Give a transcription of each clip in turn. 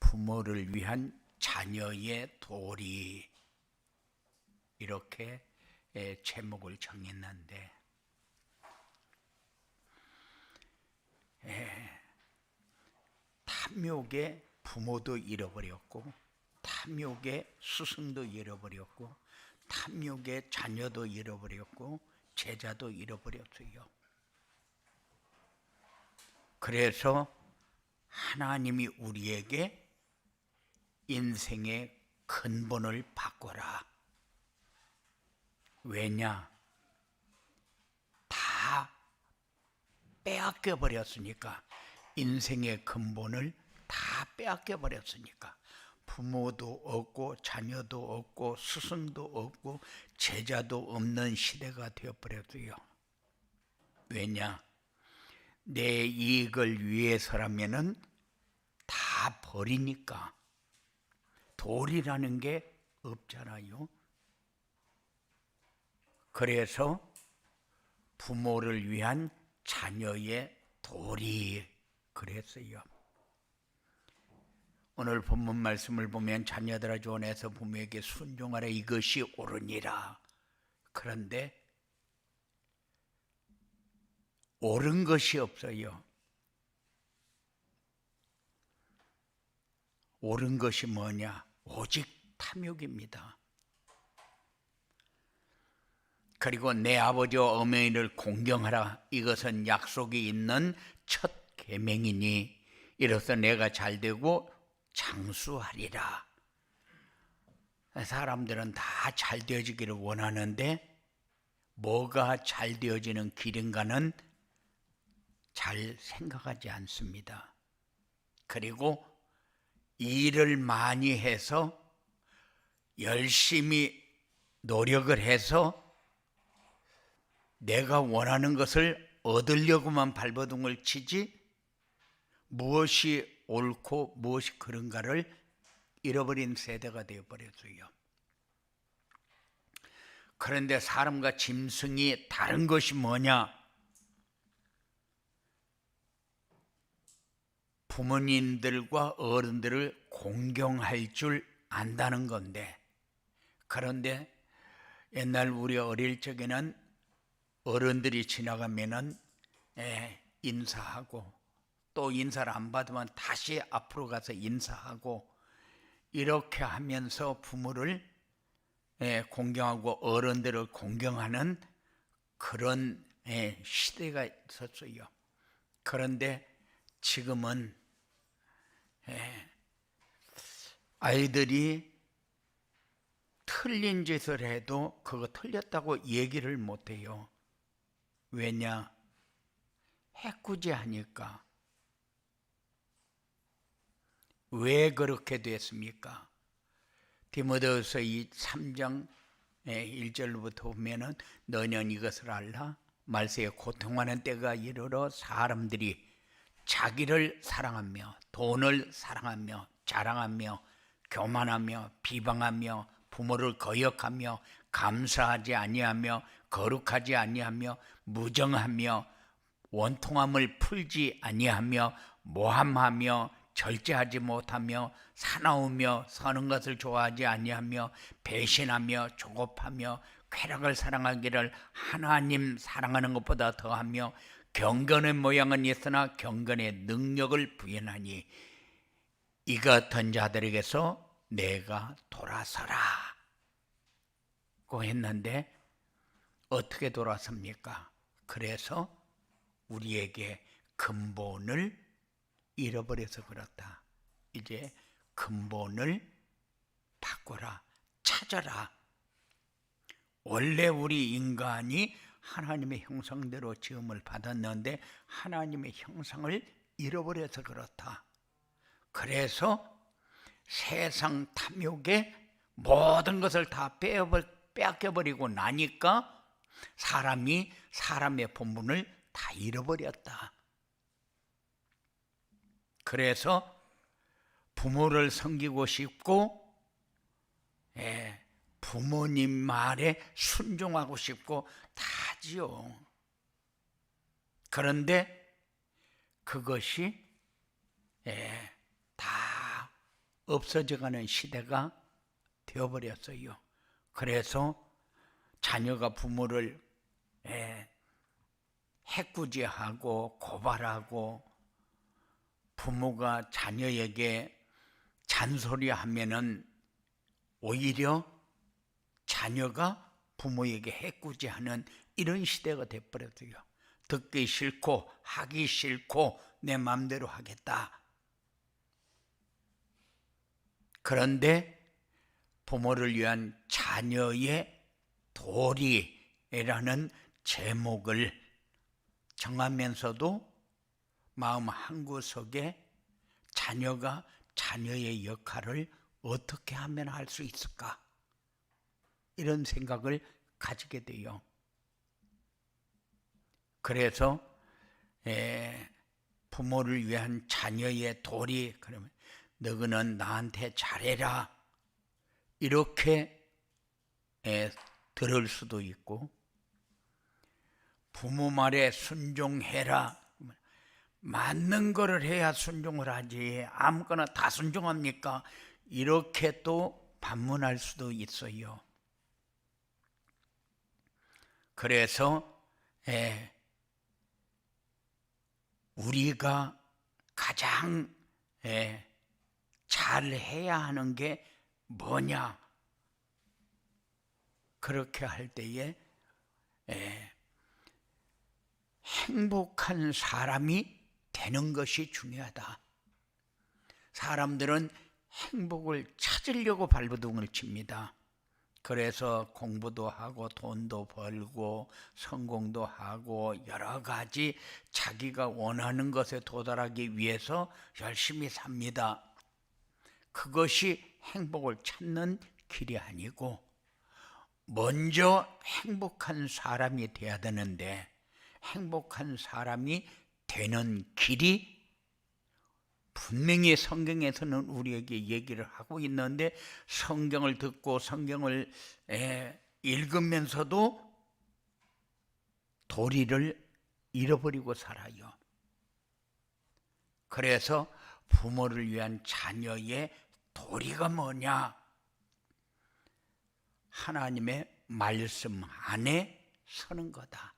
부모를 위한 자녀의 도리, 이렇게 제목을 정했는데, 탐욕에 부모도 잃어버렸고, 탐욕에 스승도 잃어버렸고, 탐욕에 자녀도 잃어버렸고, 제자도 잃어버렸어요. 그래서 하나님이 우리에게 인생의 근본을 바꿔라. 왜냐? 다 빼앗겨 버렸으니까. 인생의 근본을 다 빼앗겨 버렸으니까. 부모도 없고 자녀도 없고 스승도 없고 제자도 없는 시대가 되어버렸어요. 왜냐? 내 이익을 위해서라면은 다 버리니까. 도리라는 게 없잖아요. 그래서 부모를 위한 자녀의 도리, 그랬어요. 오늘 본문 말씀을 보면 자녀들아 조언해서 부모에게 순종하라, 이것이 옳으니라. 그런데 옳은 것이 없어요. 옳은 것이 뭐냐? 오직 탐욕입니다. 그리고 내 아버지와 어머니를 공경하라, 이것은 약속이 있는 첫 계명이니 이로써 내가 잘되고 장수하리라. 사람들은 다 잘되어지기를 원하는데 뭐가 잘되어지는 길인가는 잘 생각하지 않습니다. 그리고 일을 많이 해서 열심히 노력을 해서 내가 원하는 것을 얻으려고만 발버둥을 치지 무엇이 옳고 무엇이 그른가를 잃어버린 세대가 되어버렸어요. 그런데 사람과 짐승이 다른 것이 뭐냐? 부모님들과 어른들을 공경할 줄 안다는 건데, 그런데 옛날 우리 어릴 적에는 어른들이 지나가면은 인사하고 또 인사를 안 받으면 다시 앞으로 가서 인사하고, 이렇게 하면서 부모를 공경하고 어른들을 공경하는 그런 시대가 있었어요. 그런데 지금은 아이들이 틀린 짓을 해도 그거 틀렸다고 얘기를 못해요. 왜냐? 해꾸지하니까. 왜 그렇게 됐습니까? 디모데후서 3장 1절부터 보면은 너는 이것을 알라, 말세에 고통하는 때가 이르러 사람들이 자기를 사랑하며 돈을 사랑하며 자랑하며 교만하며 비방하며 부모를 거역하며 감사하지 아니하며 거룩하지 아니하며 무정하며 원통함을 풀지 아니하며 모함하며 절제하지 못하며 사나우며 서는 것을 좋아하지 아니하며 배신하며 조급하며 쾌락을 사랑하기를 하나님 사랑하는 것보다 더하며 경건의 모양은 있으나 경건의 능력을 부인하니 이 같은 자들에게서 내가 돌아서라 고 했는데 어떻게 돌아섭니까? 그래서 우리에게 근본을 잃어버려서 그렇다. 이제 근본을 바꿔라, 찾아라. 원래 우리 인간이 하나님의 형상대로 지음을 받았는데 하나님의 형상을 잃어버려서 그렇다. 그래서 세상 탐욕에 모든 것을 다 빼앗겨버리고 나니까 사람이 사람의 본분을 다 잃어버렸다. 그래서 부모를 섬기고 싶고 부모님 말에 순종하고 싶고 다지요. 그런데 그것이 다 없어져가는 시대가 되어버렸어요. 그래서 자녀가 부모를 해꾸지하고 고발하고, 부모가 자녀에게 잔소리하면은 오히려 자녀가 부모에게 해꾸지하는 이런 시대가 되어버렸어요. 듣기 싫고 하기 싫고 내 마음대로 하겠다. 그런데 부모를 위한 자녀의 도리라는 제목을 정하면서도 마음 한구석에 자녀가 자녀의 역할을 어떻게 하면 할 수 있을까? 이런 생각을 가지게 돼요. 그래서 부모를 위한 자녀의 도리, 그러면 너희는 나한테 잘해라, 이렇게 들을 수도 있고, 부모 말에 순종해라, 맞는 거를 해야 순종을 하지 아무거나 다 순종합니까? 이렇게 또 반문할 수도 있어요. 그래서 우리가 가장 잘해야 하는 게 뭐냐? 그렇게 할 때에 행복한 사람이 되는 것이 중요하다. 사람들은 행복을 찾으려고 발버둥을 칩니다. 그래서 공부도 하고 돈도 벌고 성공도 하고 여러 가지 자기가 원하는 것에 도달하기 위해서 열심히 삽니다. 그것이 행복을 찾는 길이 아니고, 먼저 행복한 사람이 돼야 되는데, 행복한 사람이 되는 길이 분명히 성경에서는 우리에게 얘기를 하고 있는데, 성경을 듣고 성경을 읽으면서도 도리를 잃어버리고 살아요. 그래서 부모를 위한 자녀의 도리가 뭐냐? 하나님의 말씀 안에 서는 거다.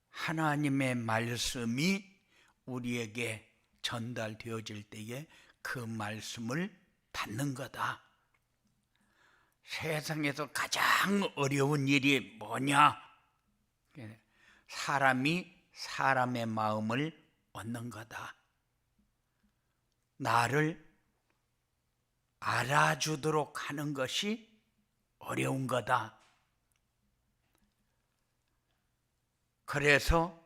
하나님의 말씀이 우리에게 전달되어질 때에 그 말씀을 받는 거다. 세상에서 가장 어려운 일이 뭐냐? 사람이 사람의 마음을 얻는 거다. 나를 알아주도록 하는 것이 어려운 거다. 그래서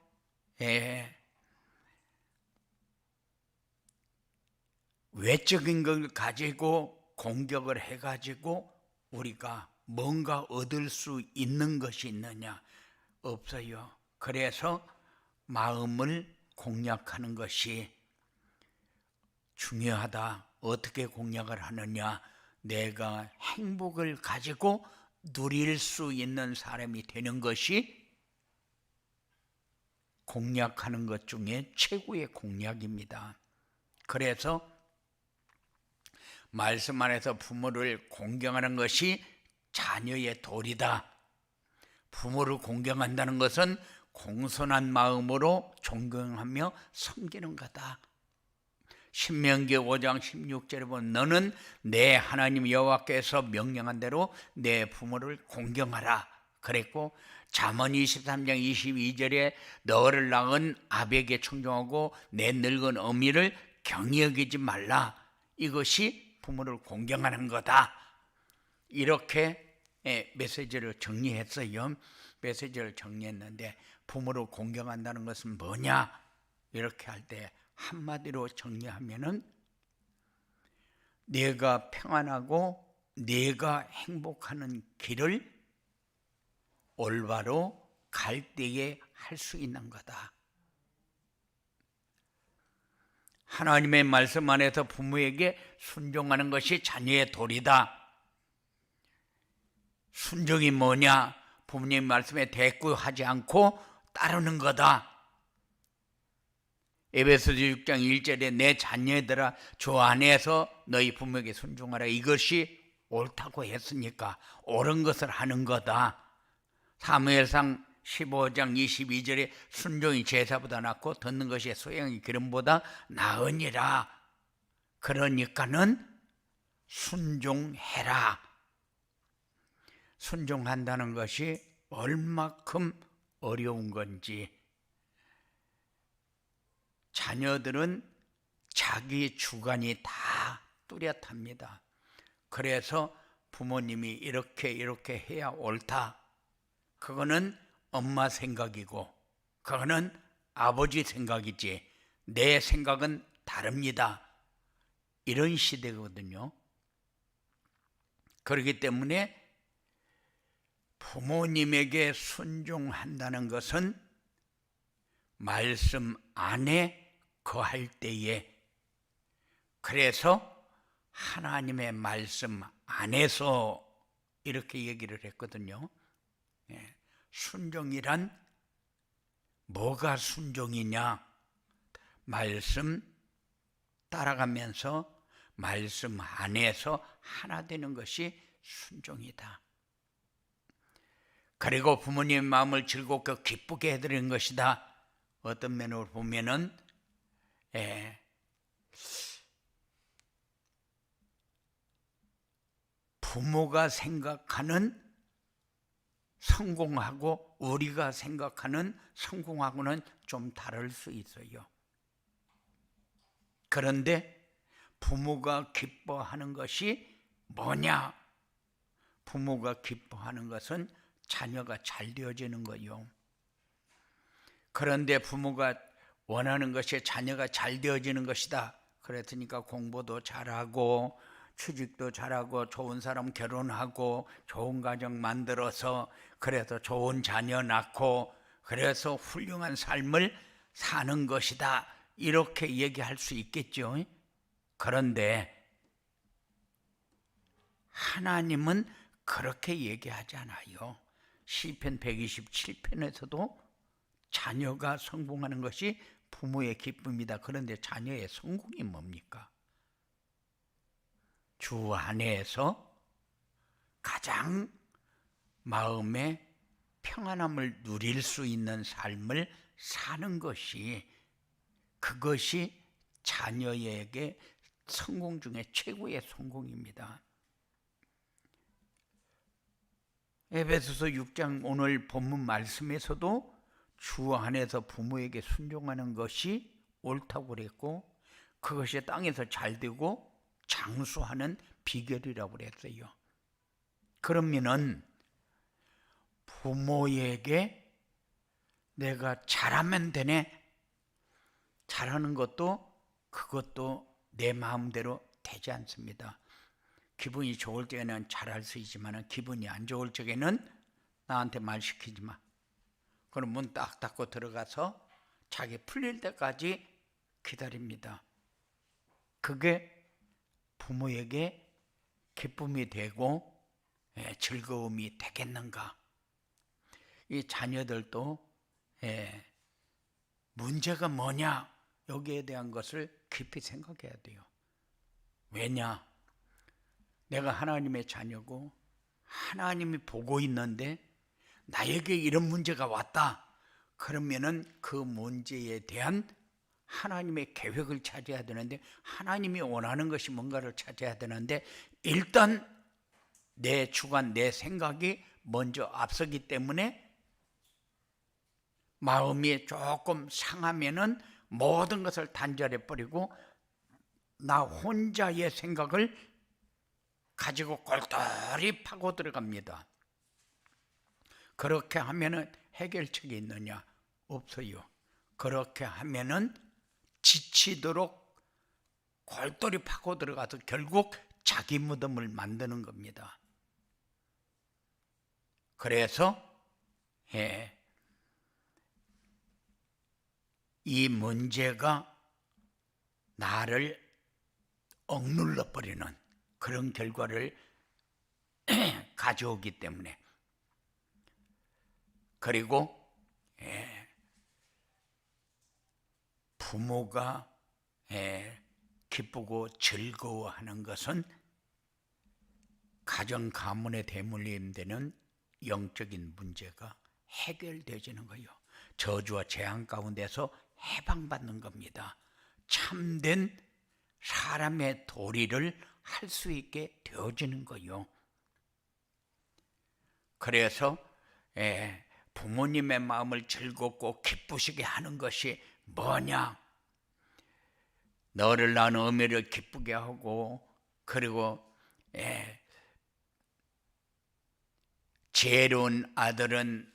외적인 걸 가지고 공격을 해가지고 우리가 뭔가 얻을 수 있는 것이 있느냐? 없어요. 그래서 마음을 공략하는 것이 중요하다. 어떻게 공략을 하느냐? 내가 행복을 가지고 누릴 수 있는 사람이 되는 것이 공략하는 것 중에 최고의 공략입니다. 그래서 말씀 안에서 부모를 공경하는 것이 자녀의 도리다. 부모를 공경한다는 것은 공손한 마음으로 존경하며 섬기는 거다. 신명기 5장 16절에 보면 너는 내 하나님 여호와께서 명령한 대로 내 부모를 공경하라 그랬고, 잠언 23장 22절에 너를 낳은 아비에게 청종하고 내 늙은 어미를 경히 여기지 말라. 이것이 부모를 공경하는 거다. 이렇게 메시지를 정리했어요. 메시지를 정리했는데, 부모를 공경한다는 것은 뭐냐? 이렇게 할 때 한마디로 정리하면은, 내가 평안하고 내가 행복하는 길을 올바로 갈 때에 할 수 있는 거다. 하나님의 말씀 안에서 부모에게 순종하는 것이 자녀의 도리다. 순종이 뭐냐? 부모님 말씀에 대꾸하지 않고 따르는 거다. 에베소서 6장 1절에 내 자녀들아 주 안에서 너희 부모에게 순종하라. 이것이 옳다고 했으니까 옳은 것을 하는 거다. 사무엘상 15장 22절에 순종이 제사보다 낫고 듣는 것이 소양이 기름보다 나으니라. 그러니까는 순종해라. 순종한다는 것이 얼마큼 어려운 건지. 자녀들은 자기 주관이 다 뚜렷합니다. 그래서 부모님이 이렇게 해야 옳다. 그거는 엄마 생각이고 그거는 아버지 생각이지 내 생각은 다릅니다. 이런 시대거든요. 그렇기 때문에 부모님에게 순종한다는 것은 말씀 안에 거할 때에, 그래서 하나님의 말씀 안에서 이렇게 얘기를 했거든요. 순종이란 뭐가 순종이냐? 말씀 따라가면서 말씀 안에서 하나 되는 것이 순종이다. 그리고 부모님의 마음을 즐겁고 기쁘게 해드리는 것이다. 어떤 면으로 보면은 부모가 생각하는 성공하고 우리가 생각하는 성공하고는 좀 다를 수 있어요. 그런데 부모가 기뻐하는 것이 뭐냐? 부모가 기뻐하는 것은 자녀가 잘 되어지는 거요. 그런데 부모가 원하는 것이 자녀가 잘 되어지는 것이다. 그랬으니까 공부도 잘하고 취직도 잘하고 좋은 사람 결혼하고 좋은 가정 만들어서 그래서 좋은 자녀 낳고 그래서 훌륭한 삶을 사는 것이다. 이렇게 얘기할 수 있겠죠. 그런데 하나님은 그렇게 얘기하지 않아요. 시편 127편에서도 자녀가 성공하는 것이 부모의 기쁨이다. 그런데 자녀의 성공이 뭡니까? 주 안에서 가장 마음의 평안함을 누릴 수 있는 삶을 사는 것이, 그것이 자녀에게 성공 중에 최고의 성공입니다. 에베소서 6장 오늘 본문 말씀에서도 주 안에서 부모에게 순종하는 것이 옳다고 그랬고 그것이 땅에서 잘 되고 장수하는 비결이라고 그랬어요. 그러면은 부모에게 내가 잘하면 되네. 잘하는 것도 그것도 내 마음대로 되지 않습니다. 기분이 좋을 때는 잘할 수 있지만 기분이 안 좋을 적에는 나한테 말 시키지 마. 그럼 문 딱 닫고 들어가서 자기 풀릴 때까지 기다립니다. 그게 부모에게 기쁨이 되고 즐거움이 되겠는가? 이 자녀들도 문제가 뭐냐? 여기에 대한 것을 깊이 생각해야 돼요. 왜냐? 내가 하나님의 자녀고 하나님이 보고 있는데 나에게 이런 문제가 왔다. 그러면은 그 문제에 대한 하나님의 계획을 찾아야 되는데, 하나님이 원하는 것이 뭔가를 찾아야 되는데 일단 내 주관, 내 생각이 먼저 앞서기 때문에 마음이 조금 상하면은 모든 것을 단절해 버리고 나 혼자의 생각을 가지고 골똘히 파고 들어갑니다. 그렇게 하면은 해결책이 있느냐? 없어요. 그렇게 하면은 지치도록 골똘히 파고 들어가서 결국 자기 무덤을 만드는 겁니다. 그래서 이 문제가 나를 억눌러 버리는 그런 결과를 가져오기 때문에, 그리고 부모가 기쁘고 즐거워하는 것은 가정 가문에 대물림되는 영적인 문제가 해결되지는 거예요. 저주와 재앙 가운데서 해방받는 겁니다. 참된 사람의 도리를 할 수 있게 되어지는 거예요. 그래서 부모님의 마음을 즐겁고 기쁘시게 하는 것이 뭐냐? 너를 낳은 어미를 기쁘게 하고, 그리고 지혜로운 아들은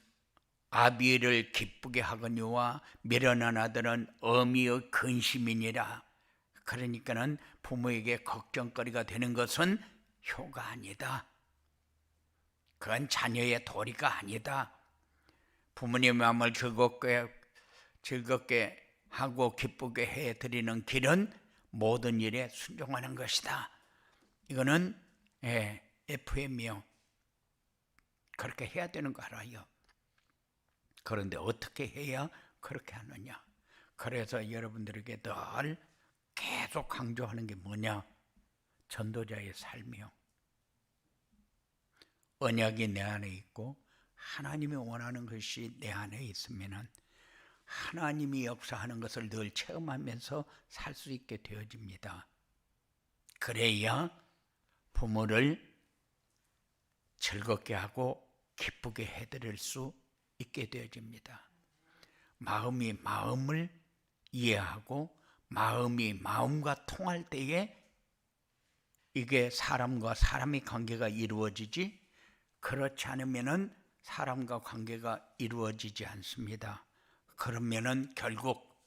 아비를 기쁘게 하거니와 미련한 아들은 어미의 근심이니라. 그러니까는 부모에게 걱정거리가 되는 것은 효가 아니다. 그건 자녀의 도리가 아니다. 부모님의 마음을 즐겁게 하고 기쁘게 해드리는 길은 모든 일에 순종하는 것이다. 이거는 FM이요. 그렇게 해야 되는 거 알아요. 그런데 어떻게 해야 그렇게 하느냐? 그래서 여러분들에게 늘 계속 강조하는 게 뭐냐? 전도자의 삶이요. 언약이 내 안에 있고 하나님이 원하는 것이 내 안에 있으면은 하나님이 역사하는 것을 늘 체험하면서 살 수 있게 되어집니다. 그래야 부모를 즐겁게 하고 기쁘게 해드릴 수 있게 되어집니다. 마음이 마음을 이해하고 마음이 마음과 통할 때에 이게 사람과 사람의 관계가 이루어지지, 그렇지 않으면은 사람과 관계가 이루어지지 않습니다. 그러면은 결국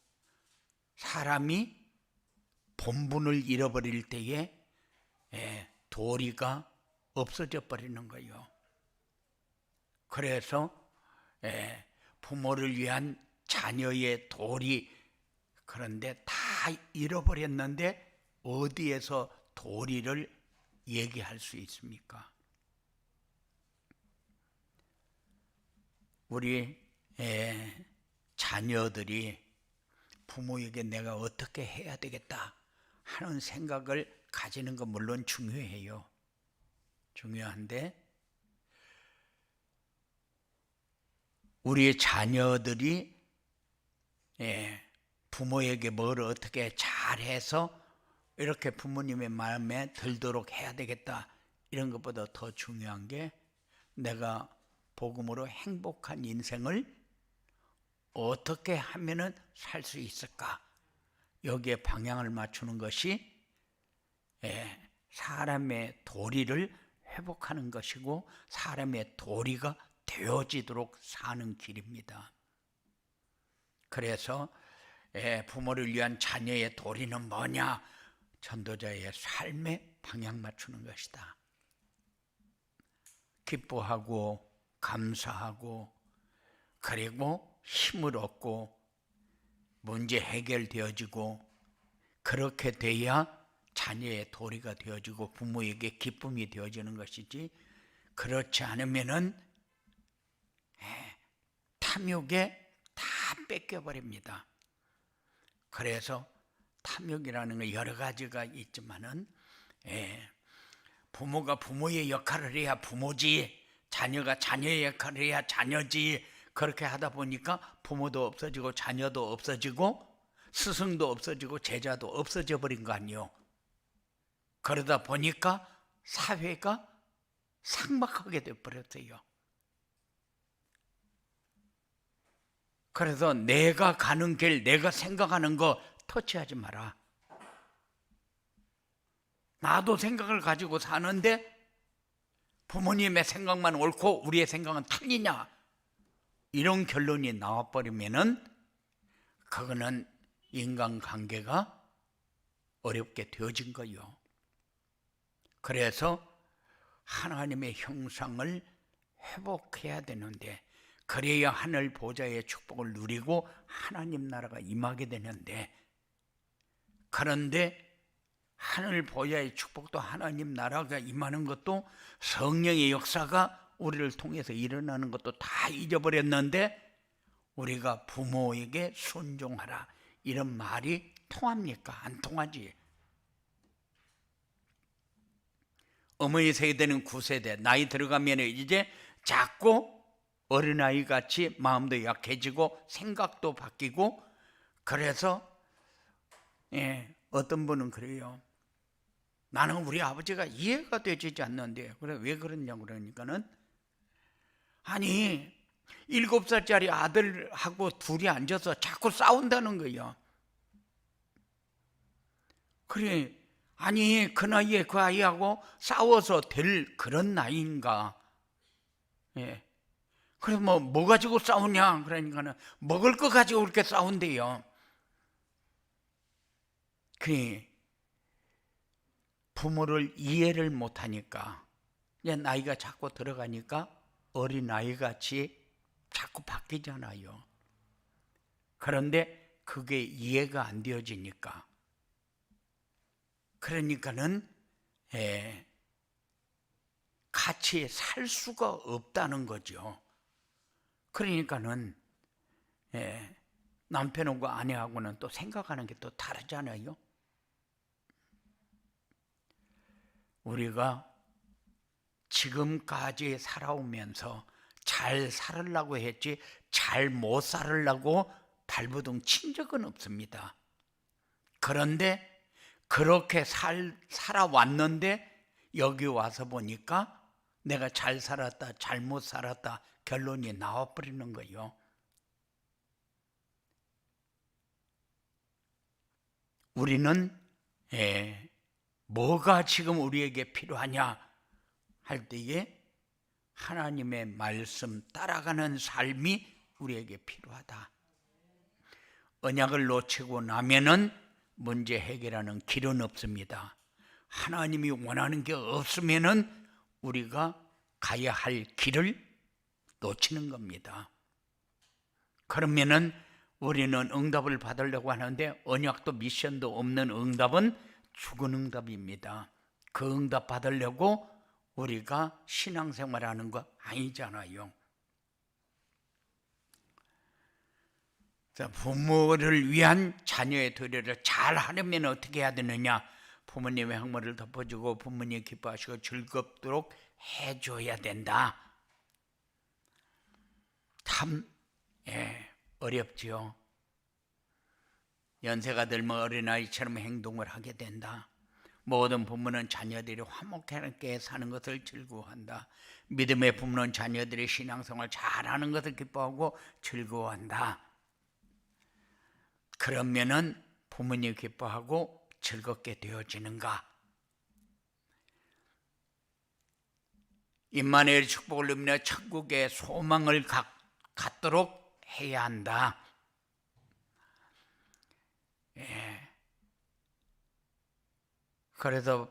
사람이 본분을 잃어버릴 때에 도리가 없어져 버리는 거예요. 그래서 부모를 위한 자녀의 도리, 그런데 다 잃어버렸는데 어디에서 도리를 얘기할 수 있습니까? 우리 자녀들이 부모에게 내가 어떻게 해야 되겠다 하는 생각을 가지는 건 물론 중요해요. 중요한데 우리 자녀들이 부모에게 뭘 어떻게 잘해서 이렇게 부모님의 마음에 들도록 해야 되겠다, 이런 것보다 더 중요한 게 내가 복음으로 행복한 인생을 어떻게 하면은 살 수 있을까? 여기에 방향을 맞추는 것이 사람의 도리를 회복하는 것이고 사람의 도리가 되어지도록 사는 길입니다. 그래서 부모를 위한 자녀의 도리는 뭐냐? 전도자의 삶에 방향 맞추는 것이다. 기뻐하고 감사하고 그리고 힘을 얻고 문제 해결되어지고, 그렇게 돼야 자녀의 도리가 되어지고 부모에게 기쁨이 되어지는 것이지, 그렇지 않으면은 탐욕에 다 뺏겨버립니다. 그래서 탐욕이라는 건 여러 가지가 있지만은 부모가 부모의 역할을 해야 부모지, 자녀가 자녀의 역할을 해야 자녀지, 그렇게 하다 보니까 부모도 없어지고 자녀도 없어지고 스승도 없어지고 제자도 없어져 버린 거 아니에요. 그러다 보니까 사회가 삭막하게 되어버렸어요. 그래서 내가 가는 길, 내가 생각하는 거 터치하지 마라. 나도 생각을 가지고 사는데 부모님의 생각만 옳고 우리의 생각은 틀리냐, 이런 결론이 나와버리면은 그거는 인간관계가 어렵게 되어진 거예요. 그래서 하나님의 형상을 회복해야 되는데, 그래야 하늘 보좌의 축복을 누리고 하나님 나라가 임하게 되는데, 그런데 하늘 보좌의 축복도 하나님 나라가 임하는 것도 성령의 역사가 우리를 통해서 일어나는 것도 다 잊어버렸는데, 우리가 부모에게 순종하라, 이런 말이 통합니까? 안 통하지. 어머니 세대는 9세대, 나이 들어가면 이제 자꾸 어린아이 같이 마음도 약해지고 생각도 바뀌고, 그래서 어떤 분은 그래요. 나는 우리 아버지가 이해가 되지 않는데, 그래 왜 그러냐고 그러니까는, 아니 7살짜리 아들하고 둘이 앉아서 자꾸 싸운다는 거예요. 그래, 아니 그 나이에 그 아이하고 싸워서 될 그런 나이인가? 그래 뭐 가지고 싸우냐? 그러니까는 먹을 거 가지고 그렇게 싸운대요. 그래, 부모를 이해를 못하니까 이제 나이가 자꾸 들어가니까 어린아이같이 자꾸 바뀌잖아요. 그런데 그게 이해가 안 되어지니까, 그러니까는 같이 살 수가 없다는 거죠. 그러니까는 남편하고 아내하고는 또 생각하는 게 또 다르잖아요. 우리가 지금까지 살아오면서 잘 살으려고 했지 잘 못 살으려고 발버둥 친 적은 없습니다. 그런데 그렇게 살아왔는데 여기 와서 보니까 내가 잘 살았다 잘못 살았다 결론이 나와버리는 거예요. 우리는 뭐가 지금 우리에게 필요하냐 할 때에 하나님의 말씀 따라가는 삶이 우리에게 필요하다. 언약을 놓치고 나면은 문제 해결하는 길은 없습니다. 하나님이 원하는 게 없으면은 우리가 가야 할 길을 놓치는 겁니다. 그러면은 우리는 응답을 받으려고 하는데 언약도 미션도 없는 응답은 죽은 응답입니다. 그 응답 받으려고 우리가 신앙생활하는 거 아니잖아요. 부모를 위한 자녀의 도리를 잘 하려면 어떻게 해야 되느냐? 부모님의 학문을 덮어주고 부모님 기뻐하시고 즐겁도록 해줘야 된다. 참 어렵지요. 연세가 들면 어린아이처럼 행동을 하게 된다. 모든 부모는 자녀들이 화목하게 사는 것을 즐거워한다. 믿음의 부모는 자녀들이 신앙생활 잘하는 것을 기뻐하고 즐거워한다. 그러면은 부모님 기뻐하고 즐겁게 되어지는가? 임마누엘의 축복을 누리며 천국의 소망을 갖도록 해야 한다. 그래서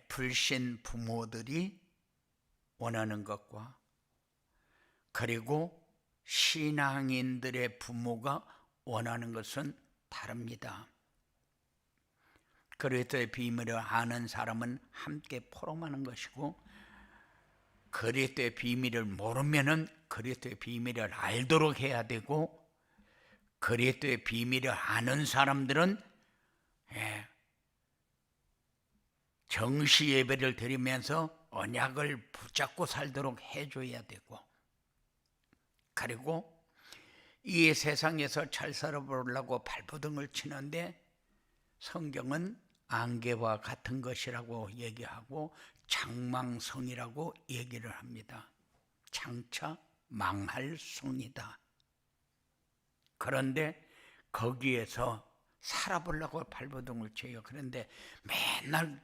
불신 부모들이 원하는 것과 그리고 신앙인들의 부모가 원하는 것은 다릅니다. 그리스도의 비밀을 아는 사람은 함께 포럼하는 것이고, 그리스도의 비밀을 모르면은 그리스도의 비밀을 알도록 해야 되고, 그리스도의 비밀을 아는 사람들은 정시 예배를 드리면서 언약을 붙잡고 살도록 해줘야 되고, 그리고 이 세상에서 잘 살아보려고 발버둥을 치는데 성경은 안개와 같은 것이라고 얘기하고 장망성이라고 얘기를 합니다. 장차 망할 성이다. 그런데 거기에서 살아보려고 발버둥을 쳐요. 그런데 맨날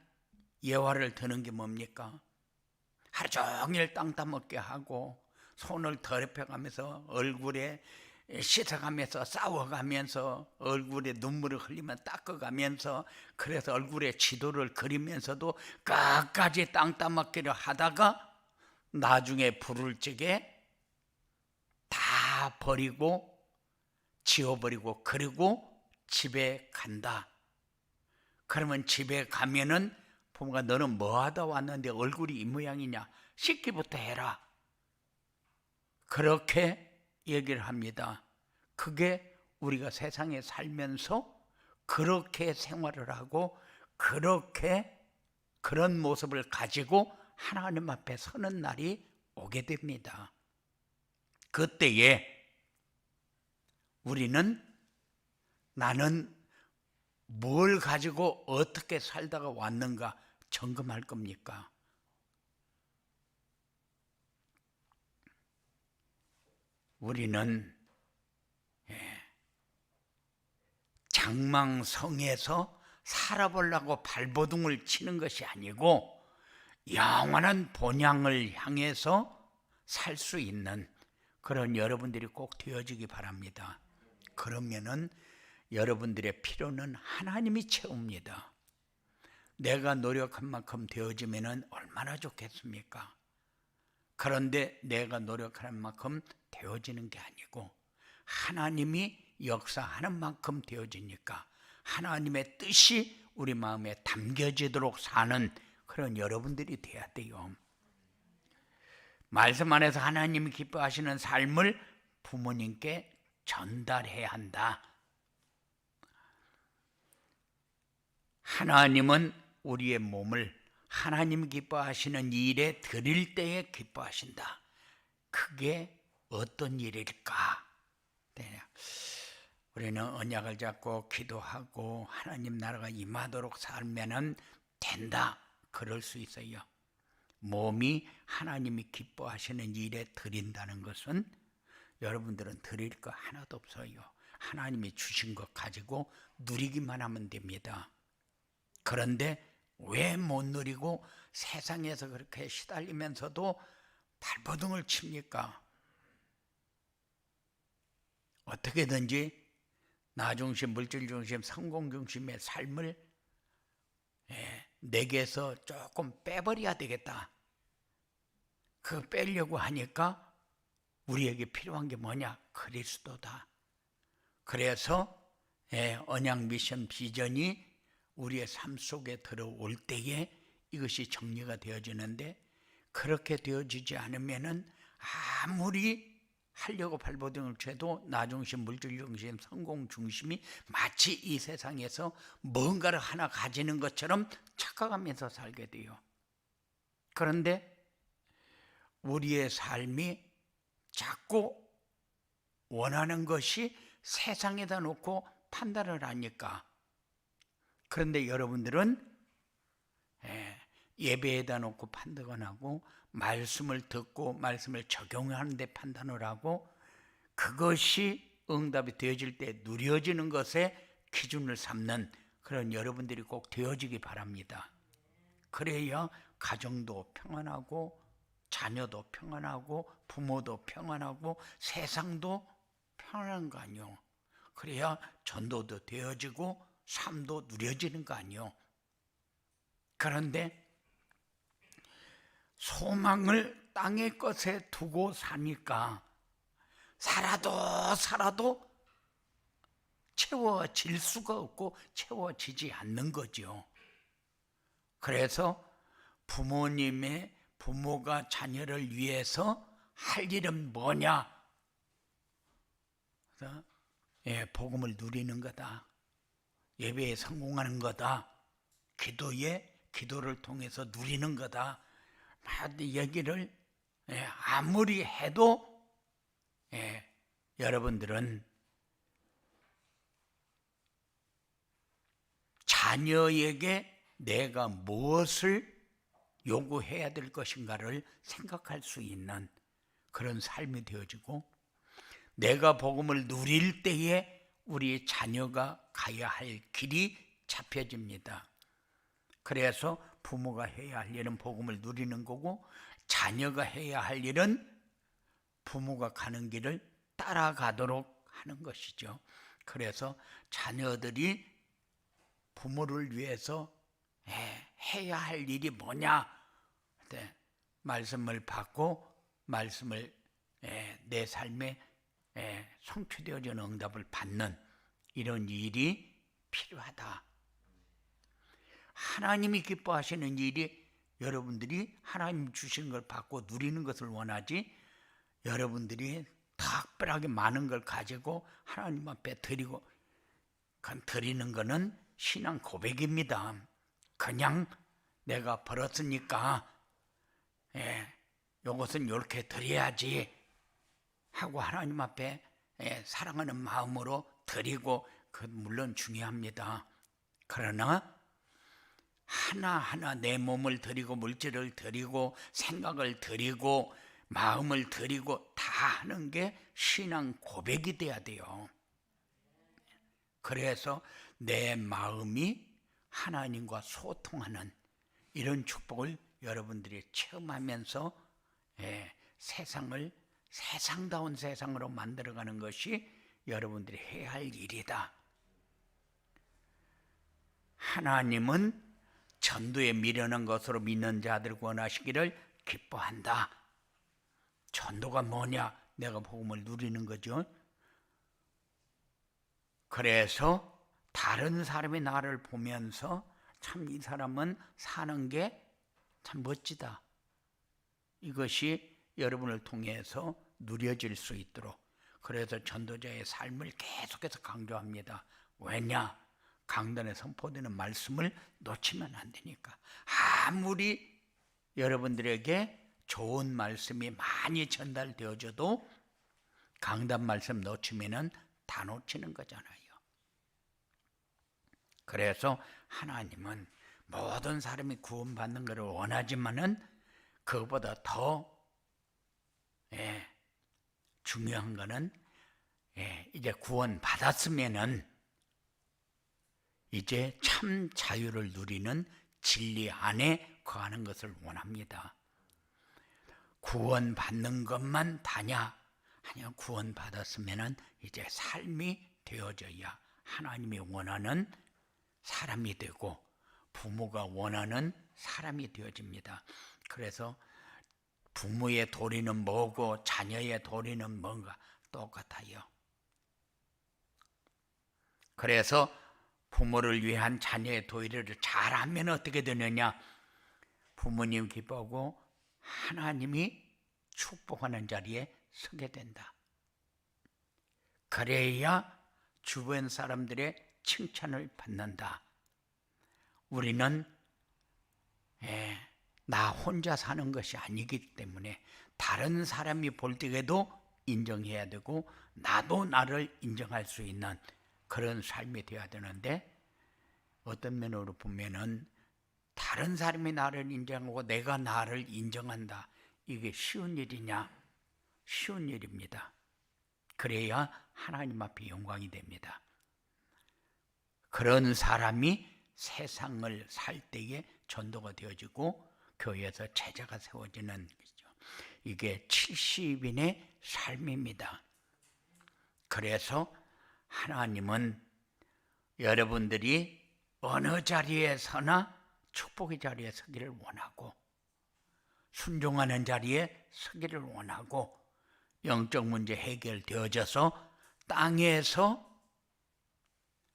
예화를 드는 게 뭡니까? 하루 종일 땅 따먹게 하고 손을 더럽혀가면서 얼굴에 씻어가면서 싸워가면서 얼굴에 눈물을 흘리면 닦아가면서, 그래서 얼굴에 지도를 그리면서도 끝까지 땅 따먹기를 하다가 나중에 부를 적에 다 버리고 지워버리고 그리고 집에 간다. 그러면 집에 가면은 부모가 너는 뭐하다 왔는데 얼굴이 이 모양이냐? 씻기부터 해라. 그렇게 얘기를 합니다. 그게 우리가 세상에 살면서 그렇게 생활을 하고 그렇게 그런 모습을 가지고 하나님 앞에 서는 날이 오게 됩니다. 그때에 우리는 나는 뭘 가지고 어떻게 살다가 왔는가 점검할 겁니까? 우리는 장망성에서 살아보려고 발버둥을 치는 것이 아니고 영원한 본향을 향해서 살 수 있는 그런 여러분들이 꼭 되어지기 바랍니다. 그러면은 여러분들의 필요는 하나님이 채웁니다. 내가 노력한 만큼 되어지면은 얼마나 좋겠습니까? 그런데 내가 노력하는 만큼 되어지는 게 아니고 하나님이 역사하는 만큼 되어지니까 하나님의 뜻이 우리 마음에 담겨지도록 사는 그런 여러분들이 돼야 돼요. 말씀 안에서 하나님이 기뻐하시는 삶을 부모님께 전달해야 한다. 하나님은 우리의 몸을 하나님 기뻐하시는 일에 드릴 때에 기뻐하신다. 그게 어떤 일일까? 우리는 언약을 잡고 기도하고 하나님 나라가 임하도록 살면은 된다. 그럴 수 있어요. 몸이 하나님이 기뻐하시는 일에 드린다는 것은 여러분들은 드릴 거 하나도 없어요. 하나님이 주신 것 가지고 누리기만 하면 됩니다. 그런데 왜 못 누리고 세상에서 그렇게 시달리면서도 발버둥을 칩니까? 어떻게든지 나중심, 물질중심, 성공중심의 삶을 내게서 조금 빼버려야 되겠다. 그 빼려고 하니까 우리에게 필요한 게 뭐냐? 그리스도다. 그래서 언약 미션 비전이 우리의 삶 속에 들어올 때에 이것이 정리가 되어지는데 그렇게 되어지지 않으면은 아무리 하려고 발버둥을 쳐도 나중심, 물질중심, 성공중심이 마치 이 세상에서 뭔가를 하나 가지는 것처럼 착각하면서 살게 돼요. 그런데 우리의 삶이 자꾸 원하는 것이 세상에다 놓고 판단을 하니까. 그런데 여러분들은 예배에다 놓고 판단을 하고 말씀을 듣고 말씀을 적용하는 데 판단을 하고 그것이 응답이 되어질 때 누려지는 것에 기준을 삼는 그런 여러분들이 꼭 되어지기 바랍니다. 그래야 가정도 평안하고 자녀도 평안하고 부모도 평안하고 세상도 평안한 거 아니요. 그래야 전도도 되어지고 삶도 누려지는 거 아니요. 그런데 소망을 땅의 것에 두고 사니까 살아도 채워질 수가 없고 채워지지 않는 거죠. 그래서 부모가 자녀를 위해서 할 일은 뭐냐? 복음을 누리는 거다. 예배에 성공하는 거다. 기도를 통해서 누리는 거다. 얘기를 아무리 해도 여러분들은 자녀에게 내가 무엇을 요구해야 될 것인가를 생각할 수 있는 그런 삶이 되어지고 내가 복음을 누릴 때에 우리 자녀가 가야 할 길이 잡혀집니다. 그래서 부모가 해야 할 일은 복음을 누리는 거고 자녀가 해야 할 일은 부모가 가는 길을 따라가도록 하는 것이죠. 그래서 자녀들이 부모를 위해서 해야 할 일이 뭐냐? 말씀을 받고 말씀을 내 삶에 성취되어지는 응답을 받는 이런 일이 필요하다. 하나님이 기뻐하시는 일이 여러분들이 하나님 주시는 걸 받고 누리는 것을 원하지 여러분들이 특별하게 많은 걸 가지고 하나님 앞에 드리고, 드리는 거는 신앙 고백입니다. 그냥 내가 벌었으니까 요것은 이렇게 드려야지 하고 하나님 앞에 사랑하는 마음으로 드리고, 그 물론 중요합니다. 그러나 하나하나 내 몸을 드리고 물질을 드리고 생각을 드리고 마음을 드리고 다 하는 게 신앙 고백이 돼야 돼요. 그래서 내 마음이 하나님과 소통하는 이런 축복을 여러분들이 체험하면서 세상을 세상다운 세상으로 만들어가는 것이 여러분들이 해야 할 일이다. 하나님은 전도에 미련한 것으로 믿는 자들을 구원하시기를 기뻐한다. 전도가 뭐냐? 내가 복음을 누리는 거죠. 그래서 다른 사람이 나를 보면서 참 이 사람은 사는 게 참 멋지다. 이것이 여러분을 통해서 누려질 수 있도록, 그래서 전도자의 삶을 계속해서 강조합니다. 왜냐? 강단에 선포되는 말씀을 놓치면 안 되니까. 아무리 여러분들에게 좋은 말씀이 많이 전달되어져도 강단 말씀 놓치면은 다 놓치는 거잖아요. 그래서 하나님은 모든 사람이 구원받는 것을 원하지만은 그것보다 더 중요한 거는 이제 구원받았으면은 이제 참 자유를 누리는 진리 안에 거하는 것을 원합니다. 구원받는 것만 다냐? 아니요, 구원받았으면은 이제 삶이 되어져야 하나님이 원하는 사람이 되고 부모가 원하는 사람이 되어집니다. 그래서 부모의 도리는 뭐고 자녀의 도리는 뭔가 똑같아요. 그래서 부모를 위한 자녀의 도리를 잘하면 어떻게 되느냐? 부모님 기뻐하고 하나님이 축복하는 자리에 서게 된다. 그래야 주변 사람들의 칭찬을 받는다. 우리는 나 혼자 사는 것이 아니기 때문에 다른 사람이 볼 때에도 인정해야 되고 나도 나를 인정할 수 있는 그런 삶이 되어야 되는데, 어떤 면으로 보면은 다른 사람이 나를 인정하고 내가 나를 인정한다. 이게 쉬운 일이냐? 쉬운 일입니다. 그래야 하나님 앞에 영광이 됩니다. 그런 사람이 세상을 살 때에 전도가 되어지고 교회에서 제자가 세워지는 거죠. 이게 70인의 삶입니다. 그래서 하나님은 여러분들이 어느 자리에 서나 축복의 자리에 서기를 원하고, 순종하는 자리에 서기를 원하고, 영적 문제 해결되어져서 땅에서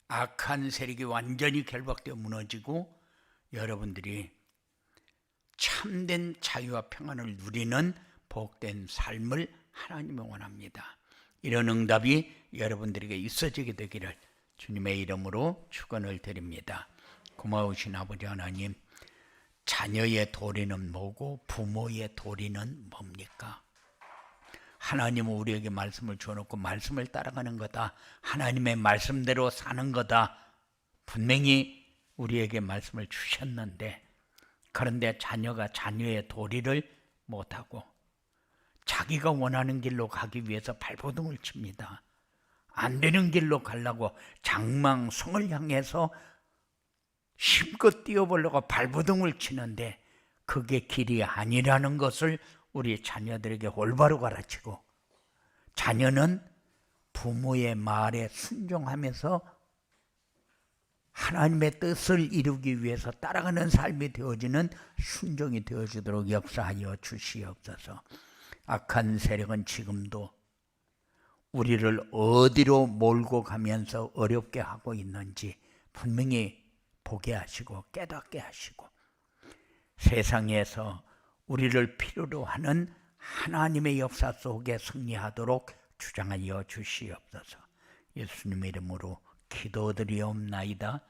악한 세력이 완전히 결박되어 무너지고 여러분들이 참된 자유와 평안을 누리는 복된 삶을 하나님이 원합니다. 이런 응답이 여러분들에게 있어지게 되기를 주님의 이름으로 축원을 드립니다. 고마우신 아버지 하나님, 자녀의 도리는 뭐고 부모의 도리는 뭡니까? 하나님은 우리에게 말씀을 주어놓고 말씀을 따라가는 거다, 하나님의 말씀대로 사는 거다, 분명히 우리에게 말씀을 주셨는데, 그런데 자녀가 자녀의 도리를 못하고 자기가 원하는 길로 가기 위해서 발버둥을 칩니다. 안 되는 길로 가려고 장망성을 향해서 힘껏 뛰어보려고 발버둥을 치는데 그게 길이 아니라는 것을 우리 자녀들에게 올바로 가르치고, 자녀는 부모의 말에 순종하면서 하나님의 뜻을 이루기 위해서 따라가는 삶이 되어지는 순종이 되어지도록 역사하여 주시옵소서. 악한 세력은 지금도 우리를 어디로 몰고 가면서 어렵게 하고 있는지 분명히 보게 하시고 깨닫게 하시고, 세상에서 우리를 필요로 하는 하나님의 역사 속에 승리하도록 주장하여 주시옵소서. 예수님의 이름으로 기도드리옵나이다.